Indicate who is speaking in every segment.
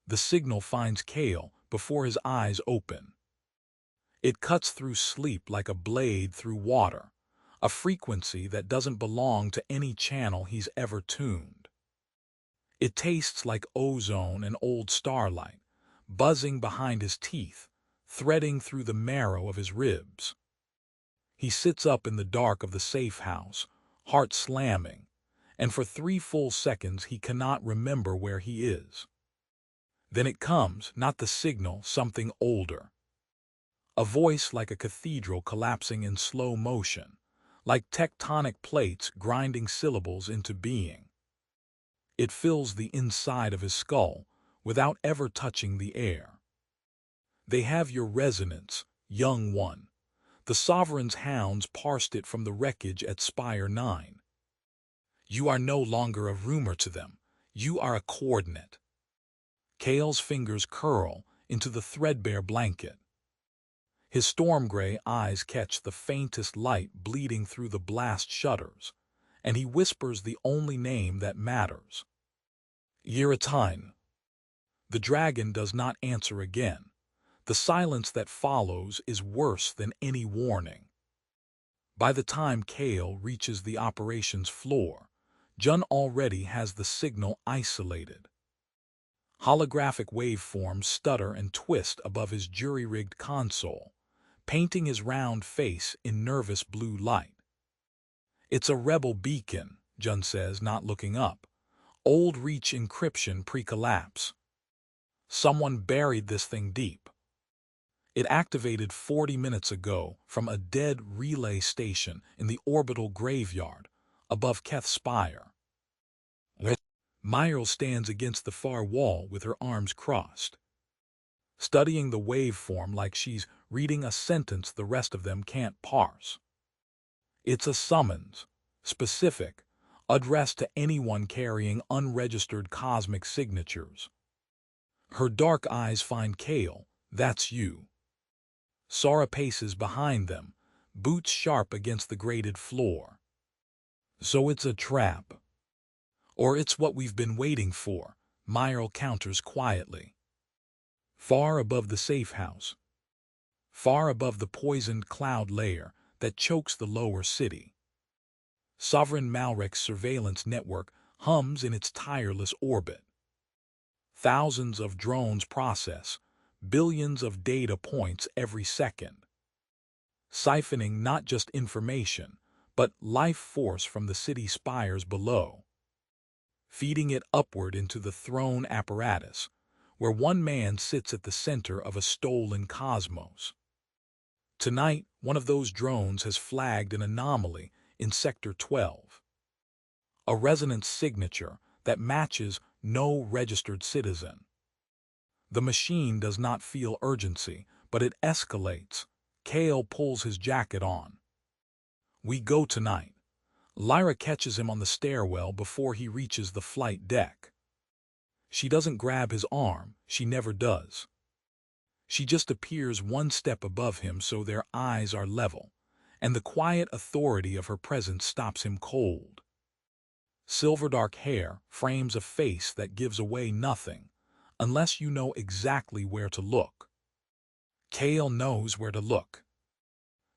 Speaker 1: The signal finds Cael before his eyes open. It cuts through sleep like a blade through water, a frequency that doesn't belong to any channel he's ever tuned. It tastes like ozone and old starlight, buzzing behind his teeth, threading through the marrow of his ribs. He sits up in the dark of the safe house, heart slamming, and for 3 full seconds he cannot remember where he is. Then it comes, not the signal, something older. A voice like a cathedral collapsing in slow motion, like tectonic plates grinding syllables into being. It fills the inside of his skull without ever touching the air. They have your resonance, young one. The Sovereign's hounds parsed it from the wreckage at Spire 9. You are no longer a rumor to them. You are a coordinate. Cael's fingers curl into the threadbare blanket. His storm-gray eyes catch the faintest light bleeding through the blast shutters, and he whispers the only name that matters. Yiratine. The dragon does not answer again. The silence that follows is worse than any warning. By the time Cael reaches the operations floor, Jun already has the signal isolated. Holographic waveforms stutter and twist above his jury-rigged console, painting his round face in nervous blue light. It's a rebel beacon, Jun says, not looking up. Old reach encryption pre-collapse. Someone buried this thing deep. It activated 40 minutes ago from a dead relay station in the orbital graveyard above Keth's Spire. Myril stands against the far wall with her arms crossed, studying the waveform like she's reading a sentence the rest of them can't parse. It's a summons, specific, addressed to anyone carrying unregistered cosmic signatures. Her dark eyes find Cael. That's you. Sara paces behind them, boots sharp against the grated floor. So it's a trap. Or it's what we've been waiting for, Myril counters quietly. Far above the safe house, far above the poisoned cloud layer that chokes the lower city, Sovereign Malrek's surveillance network hums in its tireless orbit. Thousands of drones process, billions of data points every second, siphoning not just information, but life force from the city spires below, feeding it upward into the throne apparatus, where one man sits at the center of a stolen cosmos. Tonight, one of those drones has flagged an anomaly in Sector 12. A resonance signature that matches no registered citizen. The machine does not feel urgency, but it escalates. Cael pulls his jacket on. We go tonight. Lyra catches him on the stairwell before he reaches the flight deck. She doesn't grab his arm, she never does. She just appears one step above him so their eyes are level, and the quiet authority of her presence stops him cold. Silver-dark hair frames a face that gives away nothing, unless you know exactly where to look. Cael knows where to look.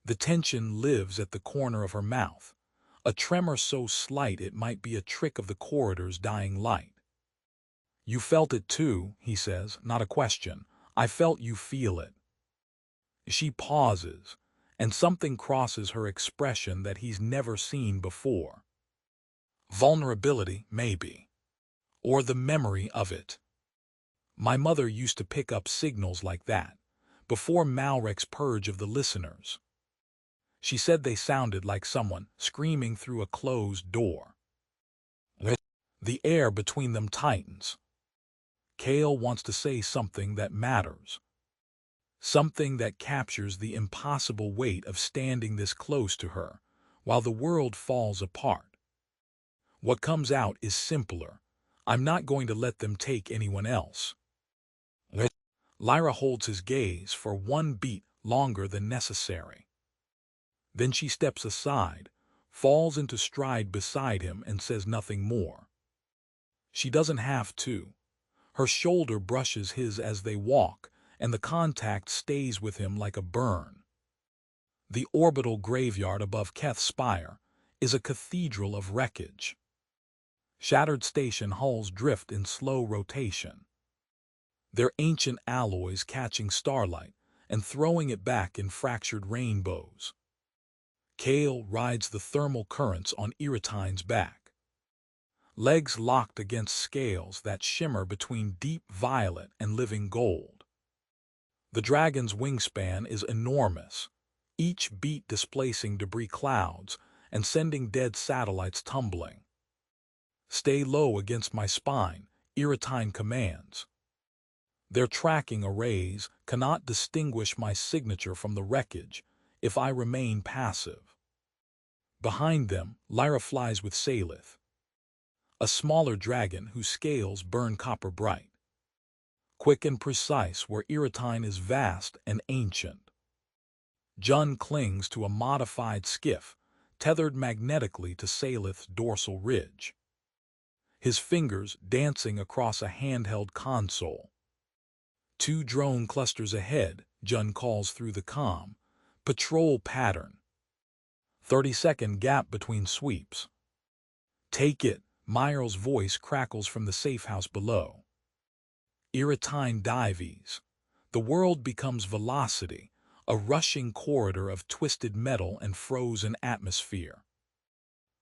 Speaker 1: The tension lives at the corner of her mouth, a tremor so slight it might be a trick of the corridor's dying light. You felt it too, he says, not a question. I felt you feel it. She pauses, and something crosses her expression that he's never seen before. Vulnerability, maybe. Or the memory of it. My mother used to pick up signals like that, before Malrek's purge of the listeners. She said they sounded like someone screaming through a closed door. The air between them tightens. Cael wants to say something that matters. Something that captures the impossible weight of standing this close to her, while the world falls apart. What comes out is simpler. I'm not going to let them take anyone else. Lyra holds his gaze for one beat longer than necessary. Then she steps aside, falls into stride beside him and says nothing more. She doesn't have to. Her shoulder brushes his as they walk, and the contact stays with him like a burn. The orbital graveyard above Keth's spire is a cathedral of wreckage. Shattered station hulls drift in slow rotation, their ancient alloys catching starlight and throwing it back in fractured rainbows. Cael rides the thermal currents on Iritine's back, legs locked against scales that shimmer between deep violet and living gold. The dragon's wingspan is enormous, each beat displacing debris clouds and sending dead satellites tumbling. "Stay low against my spine," Iritine commands. Their tracking arrays cannot distinguish my signature from the wreckage if I remain passive. Behind them, Lyra flies with Salith, a smaller dragon whose scales burn copper bright, quick and precise where Iritine is vast and ancient. Jun clings to a modified skiff, tethered magnetically to Salith's dorsal ridge, his fingers dancing across a handheld console. 2 drone clusters ahead, Jun calls through the comm. Patrol pattern. 30-second gap between sweeps. "Take it," Myrle's voice crackles from the safe house below. Iritine dives. The world becomes velocity, a rushing corridor of twisted metal and frozen atmosphere.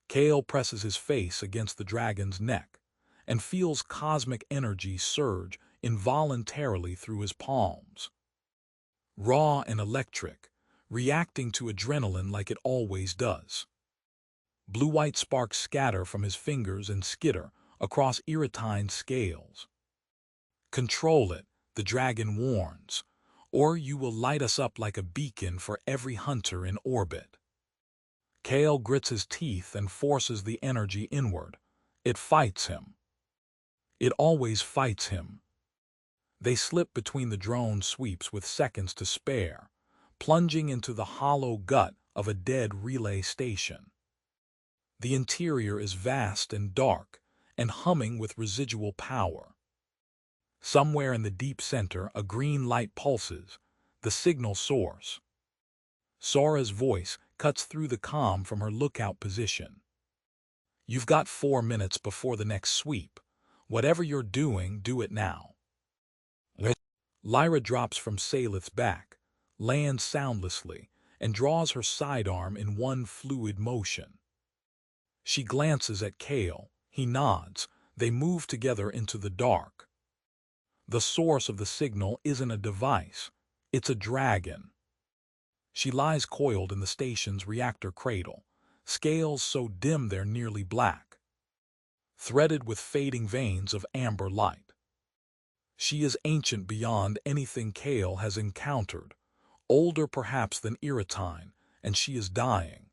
Speaker 1: Cael presses his face against the dragon's neck and feels cosmic energy surge involuntarily through his palms. Raw and electric, reacting to adrenaline like it always does. Blue-white sparks scatter from his fingers and skitter across Iritine's scales. "Control it," the dragon warns, "or you will light us up like a beacon for every hunter in orbit." Cael grits his teeth and forces the energy inward. It fights him. It always fights him. They slip between the drone sweeps with seconds to spare, plunging into the hollow gut of a dead relay station. The interior is vast and dark, and humming with residual power. Somewhere in the deep center, a green light pulses, the signal source. Sora's voice cuts through the comm from her lookout position. "You've got 4 minutes before the next sweep. Whatever you're doing, do it now." Lyra drops from Salith's back, lands soundlessly, and draws her sidearm in one fluid motion. She glances at Cael. He nods. They move together into the dark. The source of the signal isn't a device. It's a dragon. She lies coiled in the station's reactor cradle, scales so dim they're nearly black, threaded with fading veins of amber light. She is ancient beyond anything Cael has encountered, older perhaps than Iritine, and she is dying.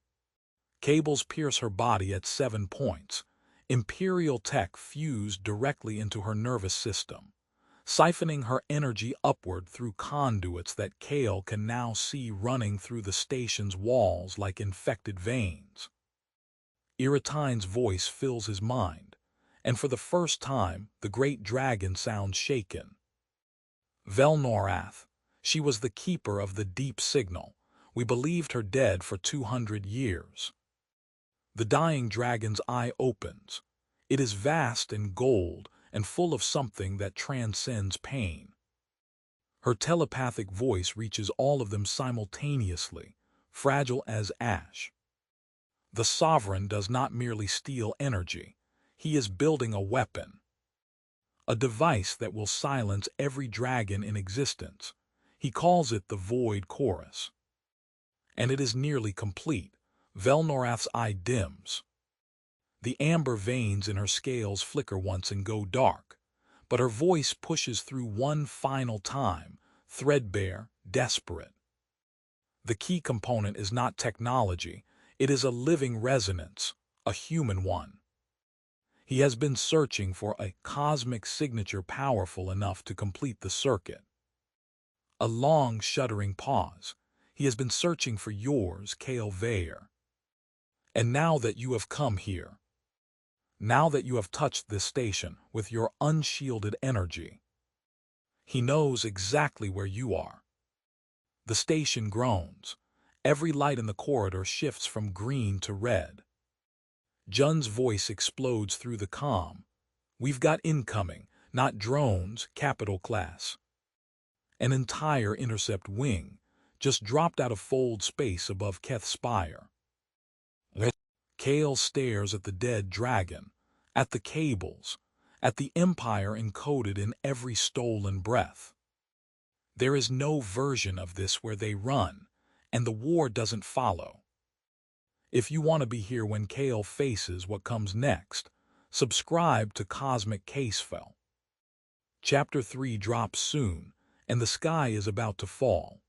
Speaker 1: Cables pierce her body at 7 points, Imperial tech fused directly into her nervous system, siphoning her energy upward through conduits that Cael can now see running through the station's walls like infected veins. Iritine's voice fills his mind, and for the first time the great dragon sounds shaken. "Velnorath, she was the keeper of the deep signal. We believed her dead for 200 years." The dying dragon's eye opens. It is vast and gold and full of something that transcends pain. Her telepathic voice reaches all of them simultaneously, fragile as ash. The Sovereign does not merely steal energy. He is building a weapon. A device that will silence every dragon in existence. He calls it the Void Chorus. And it is nearly complete. Velnorath's eye dims. The amber veins in her scales flicker once and go dark, but her voice pushes through one final time, threadbare, desperate. The key component is not technology, it is a living resonance, a human one. He has been searching for a cosmic signature powerful enough to complete the circuit. A long, shuddering pause. He has been searching for yours, Cael Veer. And now that you have come here, now that you have touched this station with your unshielded energy, He knows exactly where you are. The station groans. Every light in the corridor shifts from green to red. Jun's voice explodes through the calm. We've got incoming, not drones, capital class. An entire intercept wing just dropped out of fold space above Keth's spire. Cael stares at the dead dragon, at the cables, at the empire encoded in every stolen breath. There is no version of this where they run, and the war doesn't follow. If you want to be here when Cael faces what comes next, subscribe to Cosmic Casefile. Chapter 3 drops soon, and the sky is about to fall.